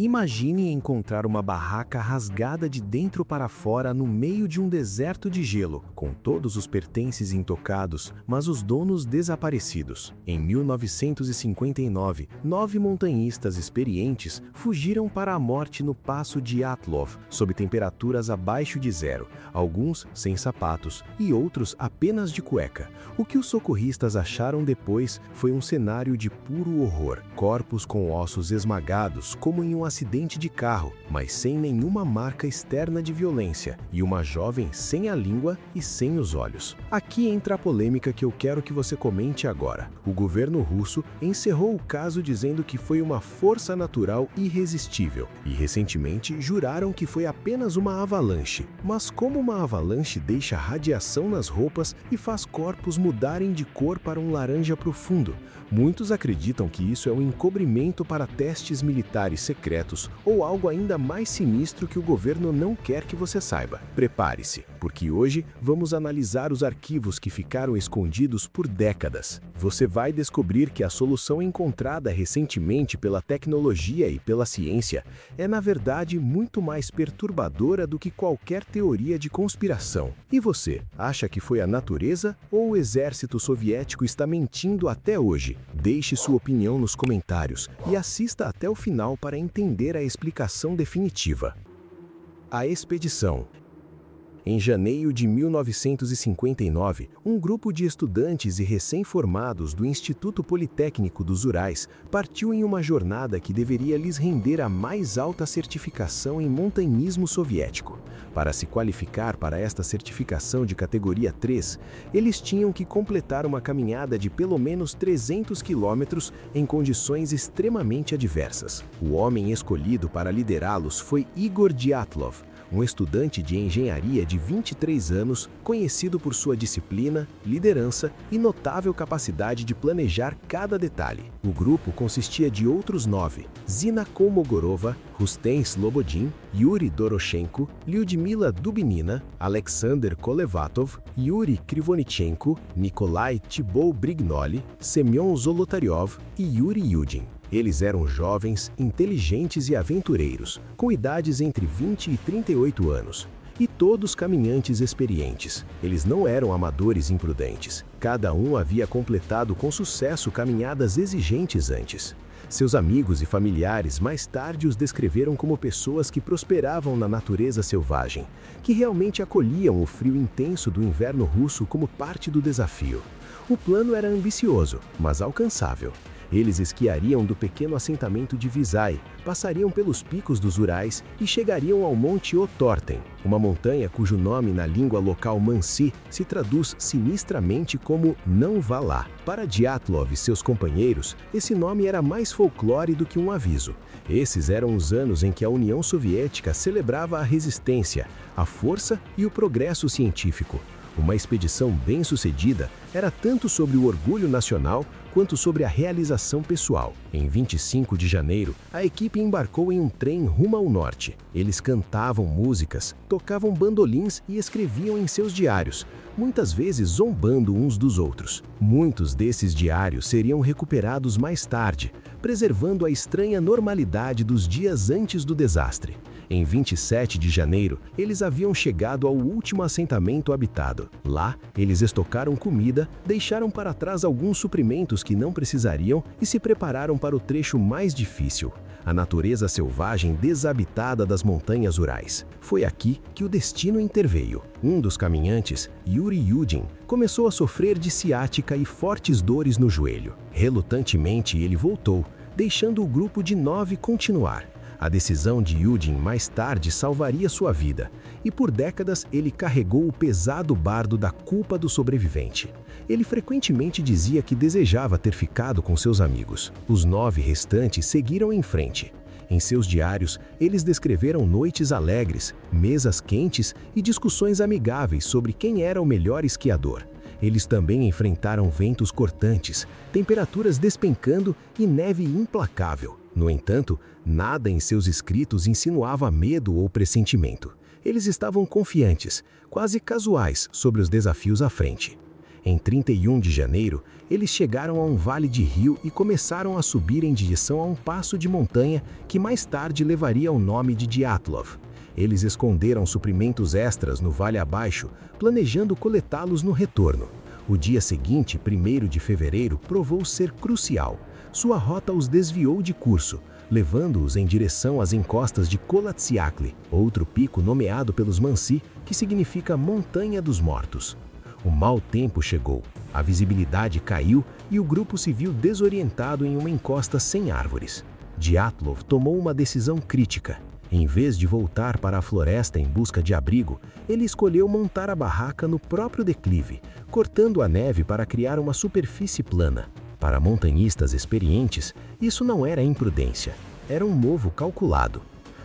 Imagine encontrar uma barraca rasgada de dentro para fora no meio de um deserto de gelo, com todos os pertences intocados, mas os donos desaparecidos. Em 1959, 9 montanhistas experientes fugiram para a morte no passo de Dyatlov, sob temperaturas abaixo de zero, alguns sem sapatos e outros apenas de cueca. O que os socorristas acharam depois foi um cenário de puro horror. Corpos com ossos esmagados, como em um acidente de carro, mas sem nenhuma marca externa de violência, e uma jovem sem a língua e sem os olhos. Aqui entra a polêmica que eu quero que você comente agora. O governo russo encerrou o caso dizendo que foi uma força natural irresistível, e recentemente juraram que foi apenas uma avalanche. Mas como uma avalanche deixa radiação nas roupas e faz corpos mudarem de cor para um laranja profundo? Muitos acreditam que isso é um encobrimento para testes militares secretos ou algo ainda mais sinistro que o governo não quer que você saiba. Prepare-se, porque hoje vamos analisar os arquivos que ficaram escondidos por décadas. Você vai descobrir que a solução encontrada recentemente pela tecnologia e pela ciência é, na verdade, muito mais perturbadora do que qualquer teoria de conspiração. E você, acha que foi a natureza ou o exército soviético está mentindo até hoje? Deixe sua opinião nos comentários e assista até o final para entender a explicação definitiva. A expedição. Em janeiro de 1959, um grupo de estudantes e recém-formados do Instituto Politécnico dos Urais partiu em uma jornada que deveria lhes render a mais alta certificação em montanhismo soviético. Para se qualificar para esta certificação de categoria 3, eles tinham que completar uma caminhada de pelo menos 300 quilômetros em condições extremamente adversas. O homem escolhido para liderá-los foi Igor Dyatlov, um estudante de engenharia de 23 anos, conhecido por sua disciplina, liderança e notável capacidade de planejar cada detalhe. O grupo consistia de outros 9: Zina Kolmogorova, Rustem Slobodin, Yuri Doroshenko, Lyudmila Dubinina, Alexander Kolevatov, Yuri Krivonichenko, Nikolai Thibault-Brignoli, Semyon Zolotaryov e Yuri Yudin. Eles eram jovens, inteligentes e aventureiros, com idades entre 20 e 38 anos, e todos caminhantes experientes. Eles não eram amadores imprudentes. Cada um havia completado com sucesso caminhadas exigentes antes. Seus amigos e familiares mais tarde os descreveram como pessoas que prosperavam na natureza selvagem, que realmente acolhiam o frio intenso do inverno russo como parte do desafio. O plano era ambicioso, mas alcançável. Eles esquiariam do pequeno assentamento de Visay, passariam pelos picos dos Urais e chegariam ao Monte Otorten, uma montanha cujo nome na língua local Mansi se traduz sinistramente como "não vá lá". Para Dyatlov e seus companheiros, esse nome era mais folclore do que um aviso. Esses eram os anos em que a União Soviética celebrava a resistência, a força e o progresso científico. Uma expedição bem-sucedida era tanto sobre o orgulho nacional quanto sobre a realização pessoal. Em 25 de janeiro, a equipe embarcou em um trem rumo ao norte. Eles cantavam músicas, tocavam bandolins e escreviam em seus diários, muitas vezes zombando uns dos outros. Muitos desses diários seriam recuperados mais tarde, preservando a estranha normalidade dos dias antes do desastre. Em 27 de janeiro, eles haviam chegado ao último assentamento habitado. Lá, eles estocaram comida, deixaram para trás alguns suprimentos que não precisariam e se prepararam para o trecho mais difícil: a natureza selvagem desabitada das montanhas Urais. Foi aqui que o destino interveio. Um dos caminhantes, Yuri Yudin, começou a sofrer de ciática e fortes dores no joelho. Relutantemente, ele voltou, deixando o grupo de 9 continuar. A decisão de Yudin mais tarde salvaria sua vida, e por décadas ele carregou o pesado bardo da culpa do sobrevivente. Ele frequentemente dizia que desejava ter ficado com seus amigos. Os 9 restantes seguiram em frente. Em seus diários, eles descreveram noites alegres, mesas quentes e discussões amigáveis sobre quem era o melhor esquiador. Eles também enfrentaram ventos cortantes, temperaturas despencando e neve implacável. No entanto, nada em seus escritos insinuava medo ou pressentimento. Eles estavam confiantes, quase casuais, sobre os desafios à frente. Em 31 de janeiro, eles chegaram a um vale de rio e começaram a subir em direção a um passo de montanha que mais tarde levaria o nome de Dyatlov. Eles esconderam suprimentos extras no vale abaixo, planejando coletá-los no retorno. O dia seguinte, 1º de fevereiro, provou ser crucial. Sua rota os desviou de curso, levando-os em direção às encostas de Kolatsiakli, outro pico nomeado pelos Mansi, que significa Montanha dos Mortos. O mau tempo chegou, a visibilidade caiu e o grupo se viu desorientado em uma encosta sem árvores. Dyatlov tomou uma decisão crítica. Em vez de voltar para a floresta em busca de abrigo, ele escolheu montar a barraca no próprio declive, cortando a neve para criar uma superfície plana. Para montanhistas experientes, isso não era imprudência, era um movo calculado.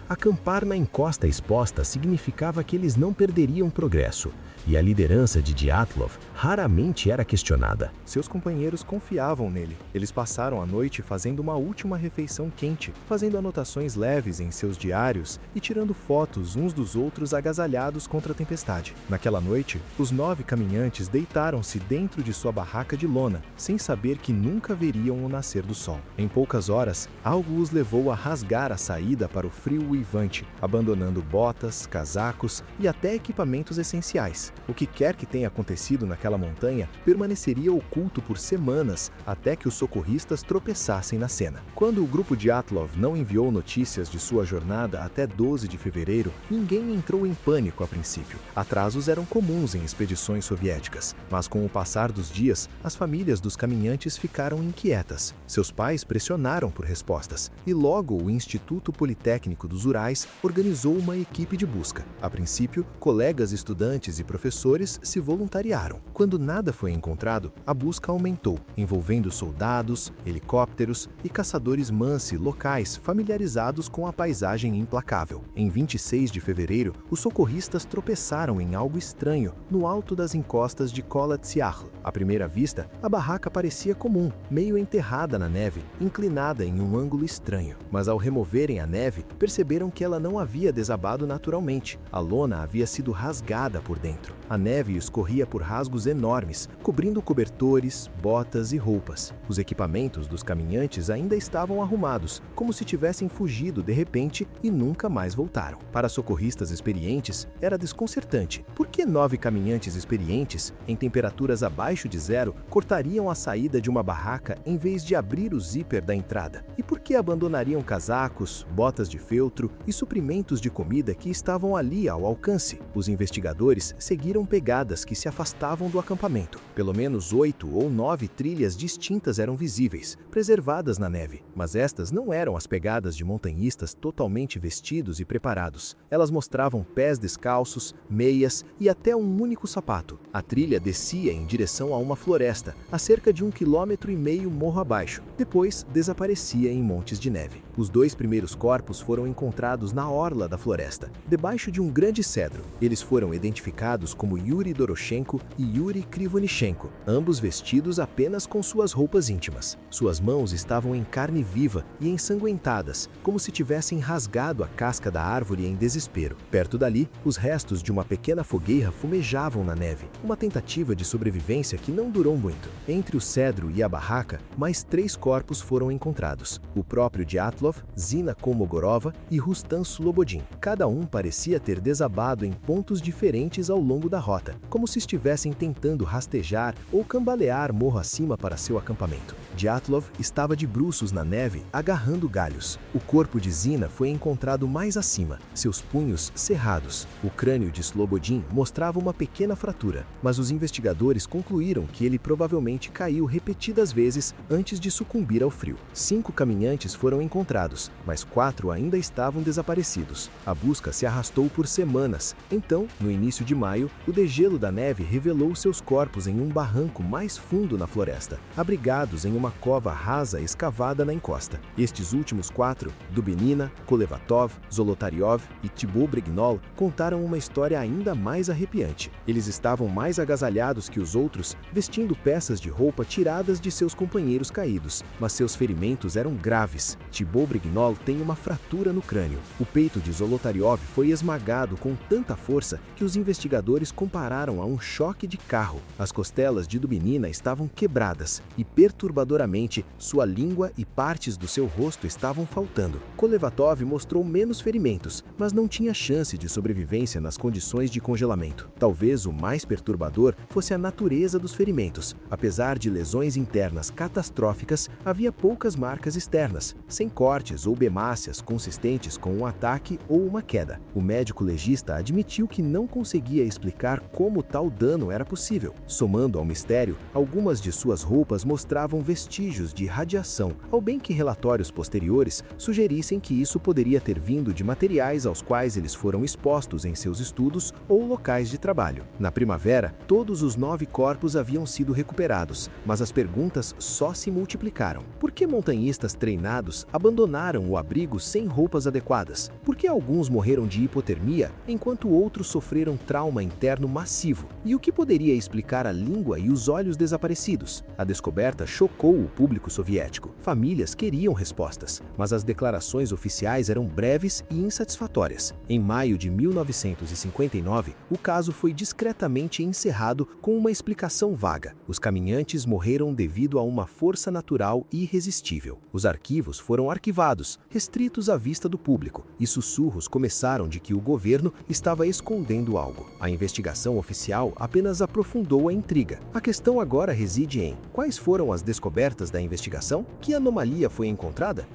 Acampar na encosta exposta significava que eles não perderiam progresso, e a liderança de Dyatlov raramente era questionada. Seus companheiros confiavam nele. Eles passaram a noite fazendo uma última refeição quente, fazendo anotações leves em seus diários e tirando fotos uns dos outros agasalhados contra a tempestade. Naquela noite, os 9 caminhantes deitaram-se dentro de sua barraca de lona, sem saber que nunca veriam o nascer do sol. Em poucas horas, algo os levou a rasgar a saída para o frio uivante, abandonando botas, casacos e até equipamentos essenciais. O que quer que tenha acontecido naquela montanha permaneceria oculto por semanas até que os socorristas tropeçassem na cena. Quando o grupo Dyatlov não enviou notícias de sua jornada até 12 de fevereiro, ninguém entrou em pânico a princípio. Atrasos eram comuns em expedições soviéticas, mas com o passar dos dias, as famílias dos caminhantes ficaram inquietas. Seus pais pressionaram por respostas, e logo o Instituto Politécnico dos Urais organizou uma equipe de busca. A princípio, colegas estudantes e professores se voluntariaram. Quando nada foi encontrado, a busca aumentou, envolvendo soldados, helicópteros e caçadores Mansi locais familiarizados com a paisagem implacável. Em 26 de fevereiro, os socorristas tropeçaram em algo estranho no alto das encostas de Kolatsiakli. À primeira vista, a barraca parecia comum, meio enterrada na neve, inclinada em um ângulo estranho. Mas ao removerem a neve, perceberam que ela não havia desabado naturalmente. A lona havia sido rasgada por dentro. A neve escorria por rasgos enormes, cobrindo cobertores, botas e roupas. Os equipamentos dos caminhantes ainda estavam arrumados, como se tivessem fugido de repente e nunca mais voltaram. Para socorristas experientes, era desconcertante. Por que 9 caminhantes experientes, em temperaturas abaixo de zero, cortariam a saída de uma barraca em vez de abrir o zíper da entrada? E por que abandonariam casacos, botas de feltro e suprimentos de comida que estavam ali ao alcance? Os investigadores seguiram pegadas que se afastavam do acampamento. Pelo menos 8 ou 9 trilhas distintas eram visíveis, preservadas na neve, mas estas não eram as pegadas de montanhistas totalmente vestidos e preparados. Elas mostravam pés descalços, meias e até um único sapato. A trilha descia em direção a uma floresta, a cerca de 1,5 km morro abaixo. Depois, desaparecia em montes de neve. Os 2 primeiros corpos foram encontrados na orla da floresta, debaixo de um grande cedro. Eles foram identificados como Yuri Doroshenko e Yuri Krivonichenko, ambos vestidos apenas com suas roupas íntimas. Suas mãos estavam em carne viva e ensanguentadas, como se tivessem rasgado a casca da árvore em desespero. Perto dali, os restos de uma pequena fogueira fumejavam na neve, uma tentativa de sobrevivência que não durou muito. Entre o cedro e a barraca, mais 3 corpos foram encontrados: o próprio Dyatlov, Zina Kolmogorova e Rustam Slobodin. Cada um parecia ter desabado em pontos diferentes ao longo da rota, como se estivessem tentando rastejar ou cambalear morro acima para seu acampamento. Dyatlov estava de bruços na neve, agarrando galhos. O corpo de Zina foi encontrado mais acima, seus punhos cerrados. O crânio de Slobodin mostrava uma pequena fratura, mas os investigadores concluíram que ele provavelmente caiu repetidas vezes antes de sucumbir ao frio. 5 caminhantes foram encontrados, mas 4 ainda estavam desaparecidos. A busca se arrastou por semanas. Então, no início de maio, o degelo da neve revelou seus corpos em um barranco mais fundo na floresta, abrigados em uma cova rasa escavada na encosta. Estes últimos 4, Dubinina, Kolevatov, Zolotaryov e Thibaut Brignol, contaram uma história ainda mais arrepiante. Eles estavam mais agasalhados que os outros, vestindo peças de roupa tiradas de seus companheiros caídos, mas seus ferimentos eram graves. Thibaut Tibobrignol tem uma fratura no crânio. O peito de Zolotaryov foi esmagado com tanta força que os investigadores compararam a um choque de carro. As costelas de Dubinina estavam quebradas e, perturbadoramente, sua língua e partes do seu rosto estavam faltando. Kolevatov mostrou menos ferimentos, mas não tinha chance de sobrevivência nas condições de congelamento. Talvez o mais perturbador fosse a natureza dos ferimentos. Apesar de lesões internas catastróficas, havia poucas marcas externas, sem cortes ou hemácias consistentes com um ataque ou uma queda. O médico legista admitiu que não conseguia explicar como tal dano era possível. Somando ao mistério, algumas de suas roupas mostravam vestígios de radiação, ao bem que relatórios posteriores sugerissem que isso poderia ter vindo de materiais aos quais eles foram expostos em seus estudos ou locais de trabalho. Na primavera, todos os 9 corpos haviam sido recuperados, mas as perguntas só se multiplicaram. Por que montanhistas treinados abandonaram o abrigo sem roupas adequadas? Por que alguns morreram de hipotermia, enquanto outros sofreram trauma interno massivo? E o que poderia explicar a língua e os olhos desaparecidos? A descoberta chocou o público soviético. Famílias queriam respostas, mas as declarações oficiais eram breves e insatisfatórias. Em maio de 1959, o caso foi discretamente encerrado com uma explicação vaga. Os caminhantes morreram devido a uma força natural irresistível. Os arquivos foram arquivados, restritos à vista do público, e sussurros começaram de que o governo estava escondendo algo. A investigação oficial apenas aprofundou a intriga. A questão agora reside em: quais foram as descobertas da investigação? Que anomalia foi encontrada?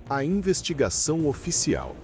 A investigação oficial.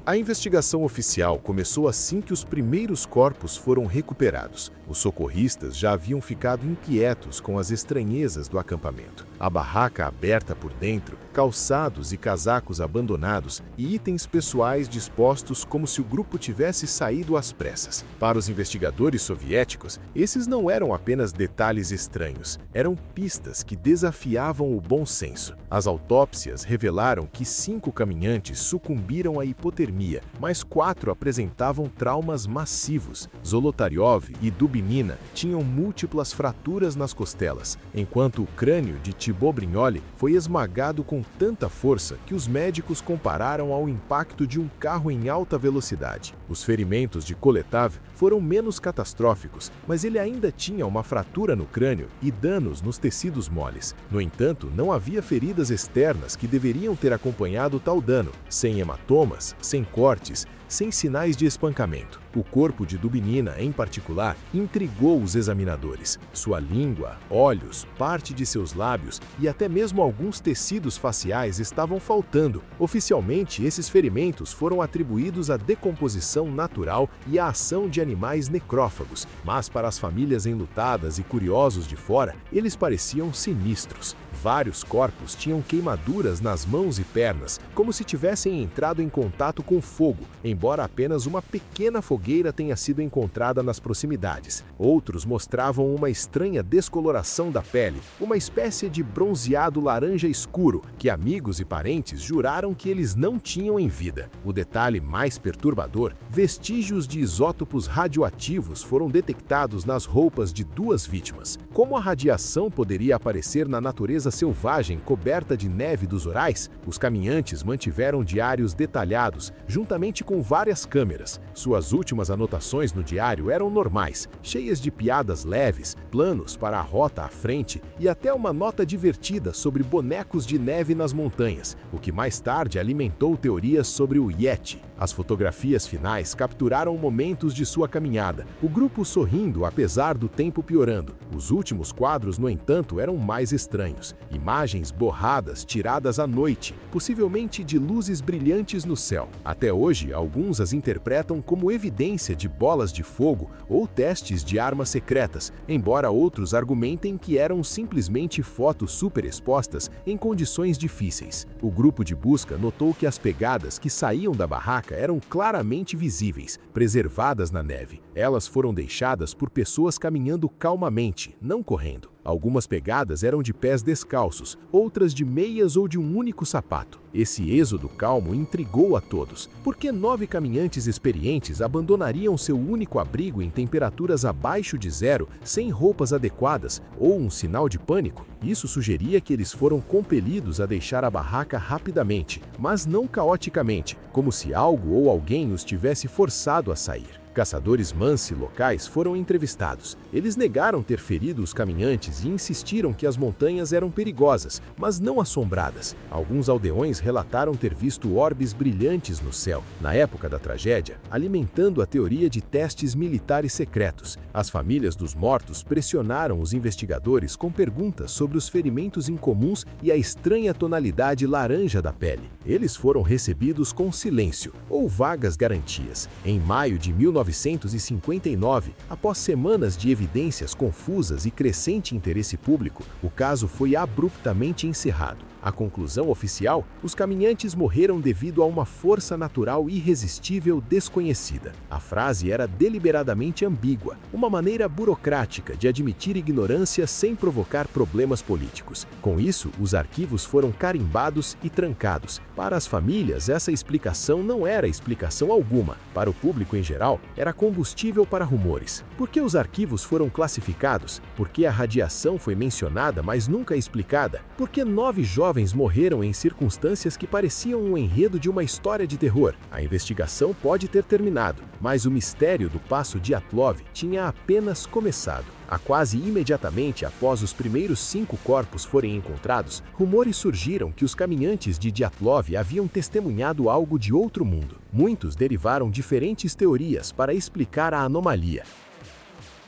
A investigação oficial começou assim que os primeiros corpos foram recuperados. Os socorristas já haviam ficado inquietos com as estranhezas do acampamento. A barraca aberta por dentro, calçados e casacos abandonados e itens pessoais dispostos como se o grupo tivesse saído às pressas. Para os investigadores soviéticos, esses não eram apenas detalhes estranhos, eram pistas que desafiavam o bom senso. As autópsias revelaram que 5 caminhantes sucumbiram à hipotermia, mas 4 apresentavam traumas massivos. Zolotaryov e Dubinina tinham múltiplas fraturas nas costelas, enquanto o crânio de Tibobrignol foi esmagado com tanta força que os médicos compararam ao impacto de um carro em alta velocidade. Os ferimentos de Koletov foram menos catastróficos, mas ele ainda tinha uma fratura no crânio e danos nos tecidos moles. No entanto, não havia feridas externas que deveriam ter acompanhado tal dano, sem hematomas, sem cortes, sem sinais de espancamento. O corpo de Dubinina, em particular, intrigou os examinadores. Sua língua, olhos, parte de seus lábios e até mesmo alguns tecidos faciais estavam faltando. Oficialmente, esses ferimentos foram atribuídos à decomposição natural e à ação de animais necrófagos, mas para as famílias enlutadas e curiosos de fora, eles pareciam sinistros. Vários corpos tinham queimaduras nas mãos e pernas, como se tivessem entrado em contato com fogo, embora apenas uma pequena fogueira tenha sido encontrada nas proximidades. Outros mostravam uma estranha descoloração da pele, uma espécie de bronzeado laranja escuro, que amigos e parentes juraram que eles não tinham em vida. O detalhe mais perturbador: vestígios de isótopos radioativos foram detectados nas roupas de 2 vítimas. Como a radiação poderia aparecer na natureza selvagem coberta de neve dos Urais? Os caminhantes mantiveram diários detalhados, juntamente com várias câmeras. Suas últimas anotações no diário eram normais, cheias de piadas leves, planos para a rota à frente e até uma nota divertida sobre bonecos de neve nas montanhas, o que mais tarde alimentou teorias sobre o Yeti. As fotografias finais capturaram momentos de sua caminhada, o grupo sorrindo apesar do tempo piorando. Os últimos quadros, no entanto, eram mais estranhos. Imagens borradas tiradas à noite, possivelmente de luzes brilhantes no céu. Até hoje, alguns as interpretam como evidência de bolas de fogo ou testes de armas secretas, embora outros argumentem que eram simplesmente fotos superexpostas em condições difíceis. O grupo de busca notou que as pegadas que saíam da barraca eram claramente visíveis, preservadas na neve. Elas foram deixadas por pessoas caminhando calmamente, não correndo. Algumas pegadas eram de pés descalços, outras de meias ou de um único sapato. Esse êxodo calmo intrigou a todos. Por que 9 caminhantes experientes abandonariam seu único abrigo em temperaturas abaixo de zero, sem roupas adequadas ou um sinal de pânico? Isso sugeria que eles foram compelidos a deixar a barraca rapidamente, mas não caoticamente, como se algo ou alguém os tivesse forçado a sair. Caçadores Mansi locais foram entrevistados. Eles negaram ter ferido os caminhantes e insistiram que as montanhas eram perigosas, mas não assombradas. Alguns aldeões relataram ter visto orbes brilhantes no céu, na época da tragédia, alimentando a teoria de testes militares secretos. As famílias dos mortos pressionaram os investigadores com perguntas sobre os ferimentos incomuns e a estranha tonalidade laranja da pele. Eles foram recebidos com silêncio ou vagas garantias. Em maio de 1959, após semanas de evidências confusas e crescente interesse público, o caso foi abruptamente encerrado. A conclusão oficial: os caminhantes morreram devido a uma força natural irresistível desconhecida. A frase era deliberadamente ambígua, uma maneira burocrática de admitir ignorância sem provocar problemas políticos. Com isso, os arquivos foram carimbados e trancados. Para as famílias, essa explicação não era explicação alguma. Para o público em geral, era combustível para rumores. Por que os arquivos foram classificados? Por que a radiação foi mencionada, mas nunca explicada? Por que 9 jovens morreram em circunstâncias que pareciam um enredo de uma história de terror? A investigação pode ter terminado, mas o mistério do Passo Dyatlov tinha apenas começado. Quase imediatamente após os primeiros 5 corpos forem encontrados, rumores surgiram que os caminhantes de Dyatlov haviam testemunhado algo de outro mundo. Muitos derivaram diferentes teorias para explicar a anomalia.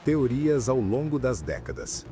Teorias ao longo das décadas.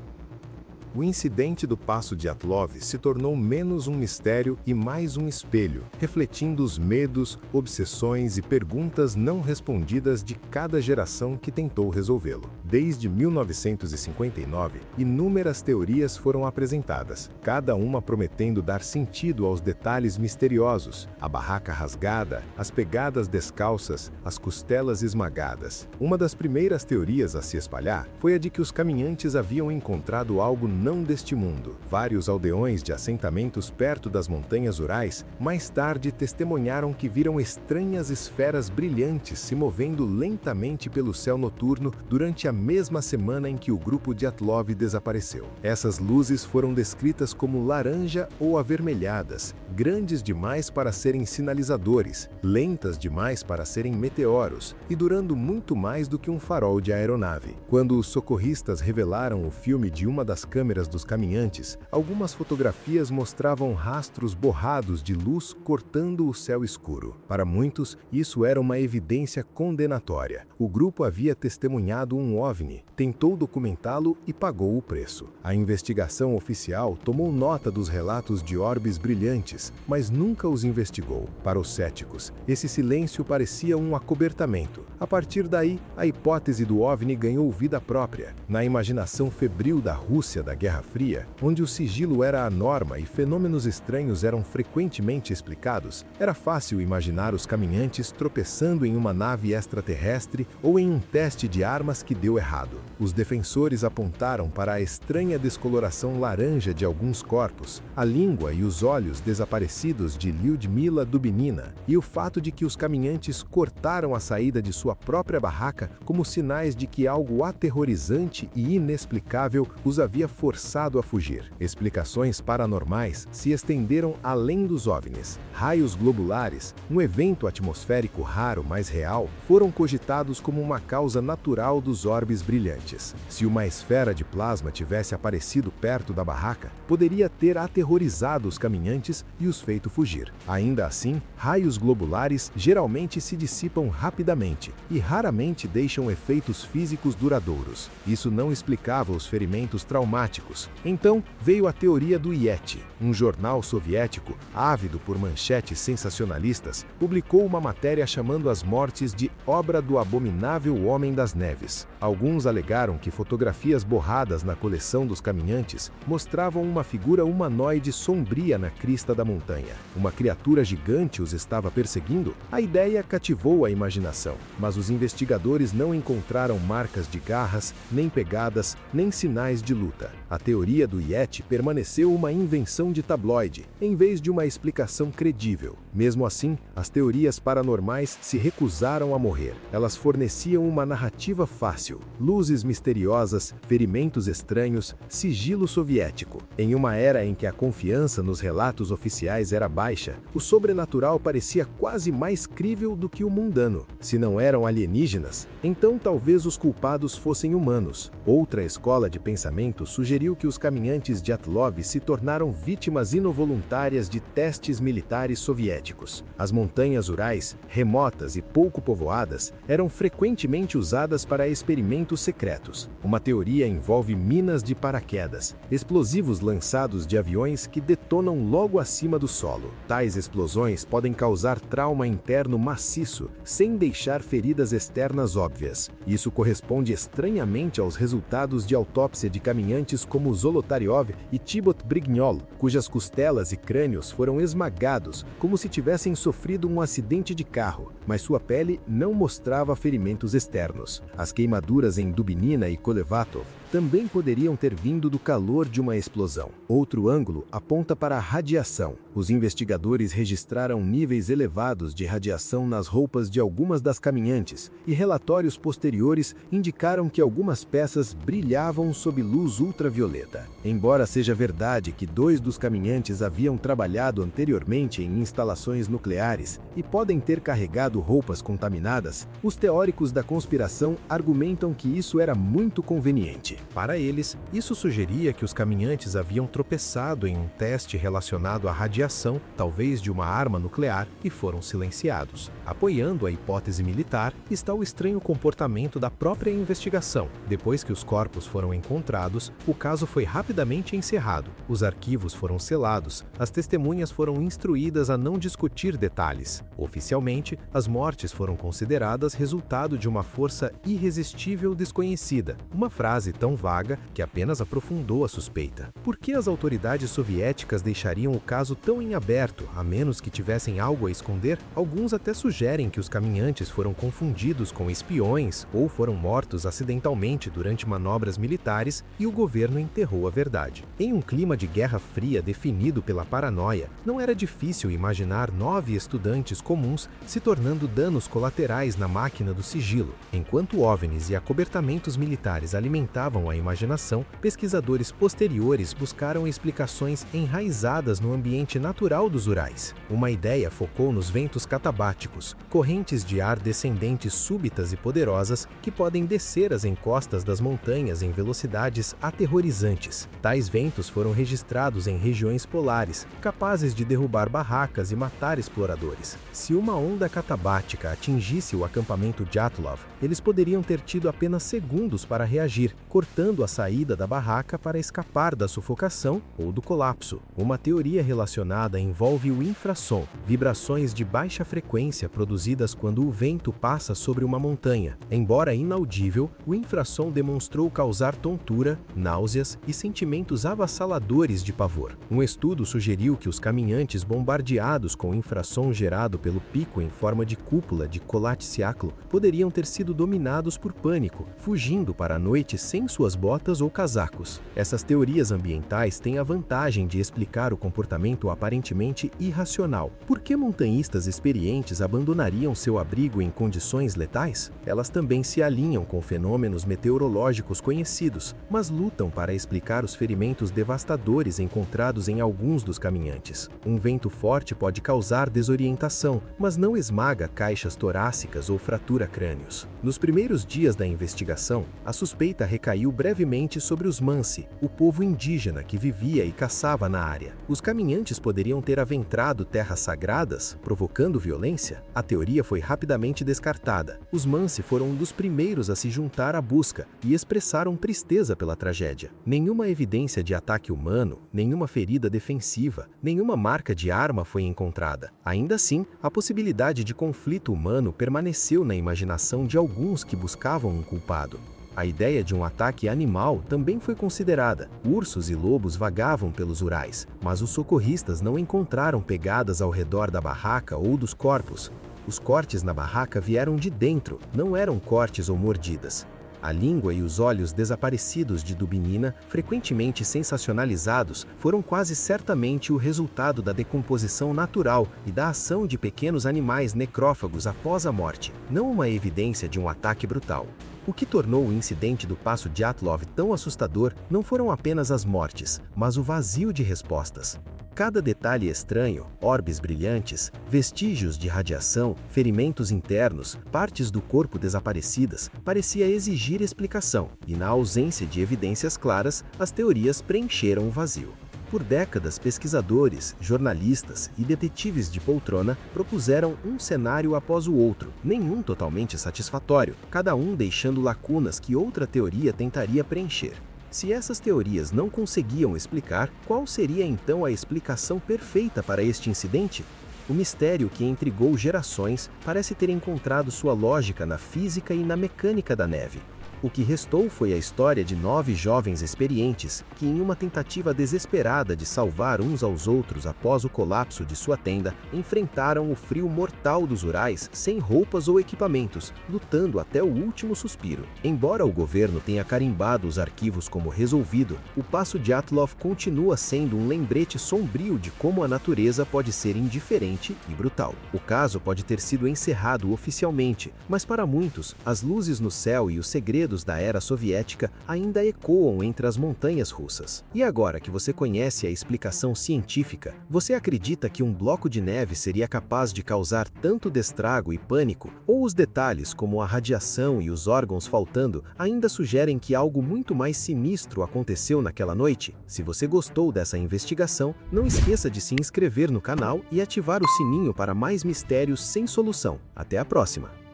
O incidente do Passo Dyatlov se tornou menos um mistério e mais um espelho, refletindo os medos, obsessões e perguntas não respondidas de cada geração que tentou resolvê-lo. Desde 1959, inúmeras teorias foram apresentadas, cada uma prometendo dar sentido aos detalhes misteriosos: a barraca rasgada, as pegadas descalças, as costelas esmagadas. Uma das primeiras teorias a se espalhar foi a de que os caminhantes haviam encontrado algo não deste mundo. Vários aldeões de assentamentos perto das montanhas Urais mais tarde testemunharam que viram estranhas esferas brilhantes se movendo lentamente pelo céu noturno durante a mesma semana em que o grupo Dyatlov desapareceu. Essas luzes foram descritas como laranja ou avermelhadas, grandes demais para serem sinalizadores, lentas demais para serem meteoros e durando muito mais do que um farol de aeronave. Quando os socorristas revelaram o filme de uma das câmeras dos caminhantes, algumas fotografias mostravam rastros borrados de luz cortando o céu escuro. Para muitos, isso era uma evidência condenatória. O grupo havia testemunhado um OVNI, tentou documentá-lo e pagou o preço. A investigação oficial tomou nota dos relatos de orbes brilhantes, mas nunca os investigou. Para os céticos, esse silêncio parecia um acobertamento. A partir daí, a hipótese do OVNI ganhou vida própria. Na imaginação febril da Rússia da Guerra Fria, onde o sigilo era a norma e fenômenos estranhos eram frequentemente explicados, era fácil imaginar os caminhantes tropeçando em uma nave extraterrestre ou em um teste de armas que deu errado. Os defensores apontaram para a estranha descoloração laranja de alguns corpos, a língua e os olhos desaparecidos de Lyudmila Dubinina e o fato de que os caminhantes cortaram a saída de sua própria barraca como sinais de que algo aterrorizante e inexplicável os havia forçado a fugir. Explicações paranormais se estenderam além dos OVNIs. Raios globulares, um evento atmosférico raro, mas real, foram cogitados como uma causa natural dos orbes brilhantes. Se uma esfera de plasma tivesse aparecido perto da barraca, poderia ter aterrorizado os caminhantes e os feito fugir. Ainda assim, raios globulares geralmente se dissipam rapidamente e raramente deixam efeitos físicos duradouros. Isso não explicava os ferimentos traumáticos. Então, veio a teoria do Yeti. Um jornal soviético, ávido por manchetes sensacionalistas, publicou uma matéria chamando as mortes de obra do abominável Homem das Neves. Alguns alegaram que fotografias borradas na coleção dos caminhantes mostravam uma figura humanoide sombria na crista da montanha. Uma criatura gigante os estava perseguindo? A ideia cativou a imaginação, mas os investigadores não encontraram marcas de garras, nem pegadas, nem sinais de luta. A teoria do Yeti permaneceu uma invenção de tabloide, em vez de uma explicação credível. Mesmo assim, as teorias paranormais se recusaram a morrer. Elas forneciam uma narrativa fácil: luzes misteriosas, ferimentos estranhos, sigilo soviético. Em uma era em que a confiança nos relatos oficiais era baixa, o sobrenatural parecia quase mais crível do que o mundano. Se não eram alienígenas, então talvez os culpados fossem humanos. Outra escola de pensamento sugeriu que os caminhantes de Dyatlov se tornaram vítimas inovoluntárias de testes militares soviéticos. As montanhas Urais, remotas e pouco povoadas, eram frequentemente usadas para experimentos secretos. Uma teoria envolve minas de paraquedas, explosivos lançados de aviões que detonam logo acima do solo. Tais explosões podem causar trauma interno maciço, sem deixar feridas externas óbvias. Isso corresponde estranhamente aos resultados de autópsia de caminhantes como Zolotaryov e Tibot Brignol, cujas costelas e crânios foram esmagados como se tivessem sofrido um acidente de carro, mas sua pele não mostrava ferimentos externos. As queimaduras em Dubinina e Kolevatov também poderiam ter vindo do calor de uma explosão. Outro ângulo aponta para a radiação. Os investigadores registraram níveis elevados de radiação nas roupas de algumas das caminhantes, e relatórios posteriores indicaram que algumas peças brilhavam sob luz ultravioleta. Embora seja verdade que 2 dos caminhantes haviam trabalhado anteriormente em instalações nucleares e podem ter carregado roupas contaminadas, os teóricos da conspiração argumentam que isso era muito conveniente. Para eles, isso sugeria que os caminhantes haviam tropeçado em um teste relacionado à radiação, talvez de uma arma nuclear, e foram silenciados. Apoiando a hipótese militar, está o estranho comportamento da própria investigação. Depois que os corpos foram encontrados, o caso foi rapidamente encerrado. Os arquivos foram selados, as testemunhas foram instruídas a não discutir detalhes. Oficialmente, as mortes foram consideradas resultado de uma força irresistível desconhecida, uma frase tão vaga que apenas aprofundou a suspeita. Por que as autoridades soviéticas deixariam o caso tão em aberto, a menos que tivessem algo a esconder? Alguns até sugerem que os caminhantes foram confundidos com espiões ou foram mortos acidentalmente durante manobras militares e o governo enterrou a verdade. Em um clima de Guerra Fria definido pela paranoia, não era difícil imaginar 9 estudantes comuns se tornando danos colaterais na máquina do sigilo. Enquanto OVNIs e acobertamentos militares alimentavam a imaginação, pesquisadores posteriores buscaram explicações enraizadas no ambiente natural dos Urais. Uma ideia focou nos ventos catabáticos, correntes de ar descendentes súbitas e poderosas que podem descer as encostas das montanhas em velocidades aterrorizantes. Tais ventos foram registrados em regiões polares, capazes de derrubar barracas e matar exploradores. Se uma onda catabática atingisse o acampamento Dyatlov, eles poderiam ter tido apenas segundos para reagir, cortando a saída da barraca para escapar da sufocação ou do colapso. Uma teoria relacionada envolve o infrassom, vibrações de baixa frequência produzidas quando o vento passa sobre uma montanha. Embora inaudível, o infrassom demonstrou causar tontura, náuseas e sentimentos avassaladores de pavor. Um estudo sugeriu que os caminhantes bombardeados com infrassom gerado pelo pico em forma de cúpula de Kholat-Syakhl poderiam ter sido dominados por pânico, fugindo para a noite sem suas botas ou casacos. Essas teorias ambientais têm a vantagem de explicar o comportamento aparentemente irracional. Por que montanhistas experientes abandonariam seu abrigo em condições letais? Elas também se alinham com fenômenos meteorológicos conhecidos, mas lutam para explicar os ferimentos devastadores encontrados em alguns dos caminhantes. Um vento forte pode causar desorientação, mas não esmaga caixas torácicas ou fratura crânios. Nos primeiros dias da investigação, a suspeita recaiu brevemente sobre os Mansi, o povo indígena que vivia e caçava na área. Os caminhantes poderiam ter aventrado terras sagradas, provocando violência? A teoria foi rapidamente descartada. Os Mansi foram um dos primeiros a se juntar à busca e expressaram tristeza pela tragédia. Nenhuma evidência de ataque humano, nenhuma ferida defensiva, nenhuma marca de arma foi encontrada. Ainda assim, a possibilidade de conflito humano permaneceu na imaginação de alguns que buscavam um culpado. A ideia de um ataque animal também foi considerada. Ursos e lobos vagavam pelos Urais, mas os socorristas não encontraram pegadas ao redor da barraca ou dos corpos. Os cortes na barraca vieram de dentro, não eram cortes ou mordidas. A língua e os olhos desaparecidos de Dubinina, frequentemente sensacionalizados, foram quase certamente o resultado da decomposição natural e da ação de pequenos animais necrófagos após a morte, não uma evidência de um ataque brutal. O que tornou o incidente do Passo Dyatlov tão assustador não foram apenas as mortes, mas o vazio de respostas. Cada detalhe estranho, orbes brilhantes, vestígios de radiação, ferimentos internos, partes do corpo desaparecidas, parecia exigir explicação, e na ausência de evidências claras, as teorias preencheram o vazio. Por décadas, pesquisadores, jornalistas e detetives de poltrona propuseram um cenário após o outro, nenhum totalmente satisfatório, cada um deixando lacunas que outra teoria tentaria preencher. Se essas teorias não conseguiam explicar, qual seria então a explicação perfeita para este incidente? O mistério que intrigou gerações parece ter encontrado sua lógica na física e na mecânica da neve. O que restou foi a história de 9 jovens experientes que, em uma tentativa desesperada de salvar uns aos outros após o colapso de sua tenda, enfrentaram o frio mortal dos Urais sem roupas ou equipamentos, lutando até o último suspiro. Embora o governo tenha carimbado os arquivos como resolvido, o Passo Dyatlov continua sendo um lembrete sombrio de como a natureza pode ser indiferente e brutal. O caso pode ter sido encerrado oficialmente, mas para muitos, as luzes no céu e os segredos da era soviética ainda ecoam entre as montanhas russas. E agora que você conhece a explicação científica, você acredita que um bloco de neve seria capaz de causar tanto destrago e pânico? Ou os detalhes, como a radiação e os órgãos faltando, ainda sugerem que algo muito mais sinistro aconteceu naquela noite? Se você gostou dessa investigação, não esqueça de se inscrever no canal e ativar o sininho para mais mistérios sem solução. Até a próxima!